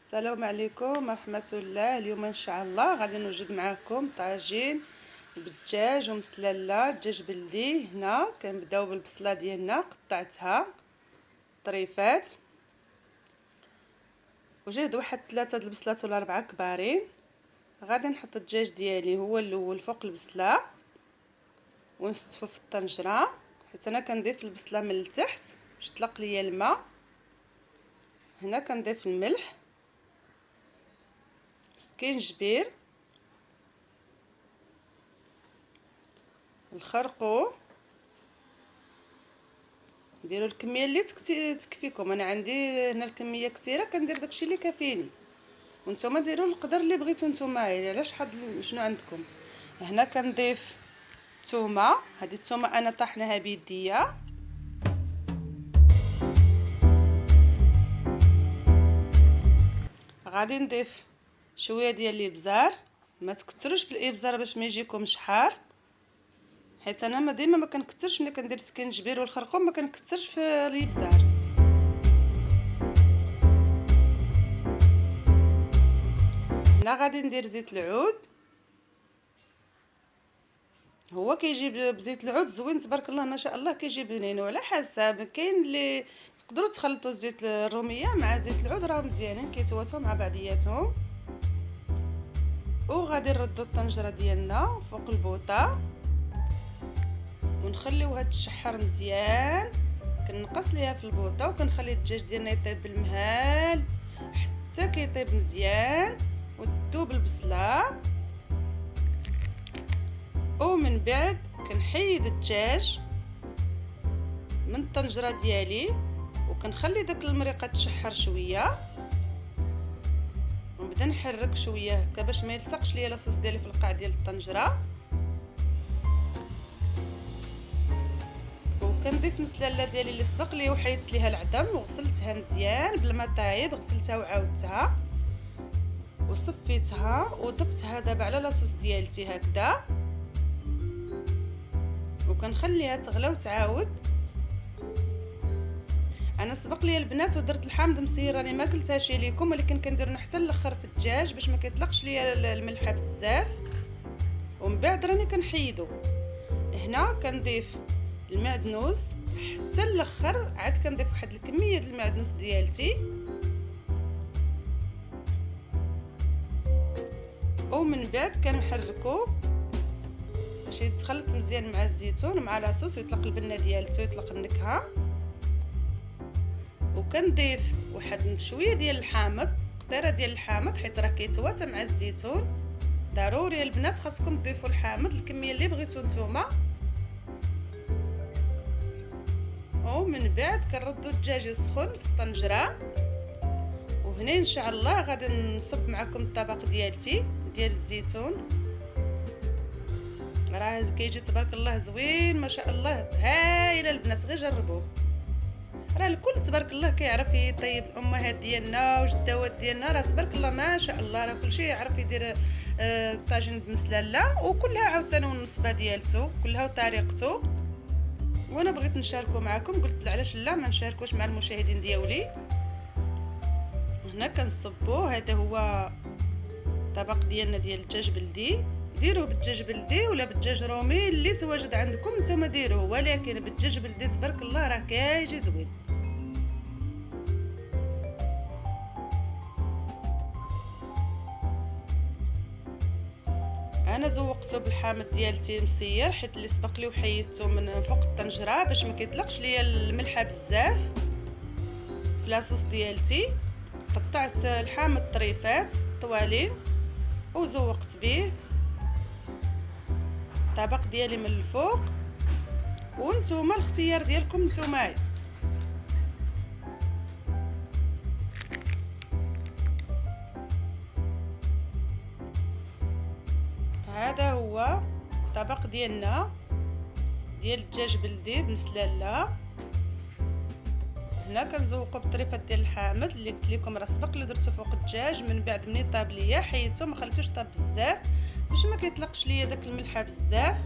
السلام عليكم ورحمة الله. اليوم ان شاء الله غادي نوجد معكم طاجين بالدجاج ومسلله دجاج بلدي. هنا كنبداو بالبصله ديالنا، قطعتها طريفات وجهد واحد 3 البصلات ولا 4 كبارين. غادي نحط الدجاج ديالي هو الاول فوق البصله ونستفو في الطنجره، حيت انا كنضيف البصله من التحت باش تطلق ليا الماء. هنا كنضيف الملح، سكينجبير، الخرقوم. ديروا الكميه اللي تكفيكم. انا عندي هنا الكميه كثيره كندير داكشي اللي كافيني، وانتم ديروا القدر اللي بغيتو نتوما على شنو عندكم. هنا كنضيف الثومه. هذه الثومه انا طحناها بيديا. غادي نضيف شويه ديال الابزار، ما تكثروش في الابزار باش ما يجيكمش حار، حيت انا ديما ما كنكثرش ملي كندير السكينجبير والخرقوم، ما كنكثرش في الابزار. هنا غادي ندير زيت العود. هو كيجي بزيت العود زوين تبارك الله ما شاء الله، كيجي بنين. وعلى حسب، كاين اللي تقدروا تخلطوا زيت الروميه مع زيت العود، راه مزيانين كيتواتوا مع بعضياتهم. وغادي نردوا الطنجره ديالنا فوق البوطه ونخليوها تشحر مزيان. كنقص ليها في البوطه وكنخلي الدجاج ديالنا يطيب بالمهال حتى كيطيب مزيان وتذوب البصله. ومن بعد كنحيد الدجاج من الطنجره ديالي وكنخلي داك المريقه تشحر شويه، ونبدا نحرك شويه هكا باش ما يلصقش ليا لاصوص ديالي في القاع ديال الطنجره. وكنضيف مسلاله ديالي اللي سبق لي وحيدت ليها العظم وغسلتها مزيان بالماء طايب، غسلتها وعاودتها وصفيتها وضفتها دابا على لاصوص ديالتي هكذا، وكنخليها تغلى وتعاود. انا سبق لي البنات ودرت الحامض مسير، راني ما قلتهاش ليكم، ولكن كنديرو حتى الاخر في الدجاج باش ما كيطلقش ليا الملحه بزاف. ومن بعد راني كنحيدو. هنا كنضيف المعدنوس حتى الاخر، عاد كنضيف واحد الكميه ديال المعدنوس ديالتي. ومن بعد كنحركو باش يتخلط مزيان مع الزيتون ومع لاصوص ويطلق البنه ديالته ويطلق النكهه. وكنضيف واحد شويه ديال الحامض، قطيره ديال الحامض، حيت راه كيتواتى مع الزيتون. ضروري البنات خاصكم تضيفوا الحامض الكميه اللي بغيتو نتوما. ومن بعد كنردوا الدجاج يسخن في الطنجره. وهنا ان شاء الله غادي نصب معكم الطبق ديالتي ديال الزيتون. راه كيجي تبارك الله زوين ما شاء الله، هايله البنات، غير جربوه. راه الكل تبارك الله كيعرف يطيب، الامهات ديالنا وجداوات ديالنا راه تبارك الله ما شاء الله راه كلشي يعرف يدير طاجين بمسلاله، وكلها عاوتاني النصبه ديالته كلها وطريقته. وانا بغيت نشاركو معكم، قلت علاش لا ما نشاركوش مع المشاهدين ديالي. هنا كنصبو. هذا هو طبق ديالنا ديال الدجاج بلدي. ديروه بالدجاج بلدي ولا بالدجاج رومي اللي تواجد عندكم نتوما ديروه، ولكن بالدجاج بلدي تبارك الله راه كيجي زوين. انا زوقته بالحامض ديالتي مسير، حيت اللي سبق لي وحيدته من فوق الطنجره باش ما كيطلقش ليا الملحه بزاف في لاصوص ديالتي. قطعت الحامض طريفات طوالين وزوقت به الطبق ديالي من الفوق. وانتوما الاختيار ديالكم نتوما. هذا هو الطبق ديالنا ديال الدجاج بلدي بمسلاله. هنا كنزوقوا بالطريفات ديال الحامض اللي قلت لكم راه سبق لي درتو فوق الدجاج. من بعد ملي طاب ليا حيدته، ما خليتوش طاب بزاف باش ما كيطلقش ليا داك الملحه بزاف.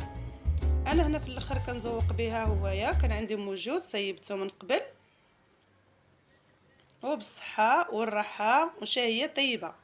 انا هنا في الاخر كنزوق بها هويا، كان عندي موجود صيبته من قبل. وبالصحة والراحة وشهية طيبة.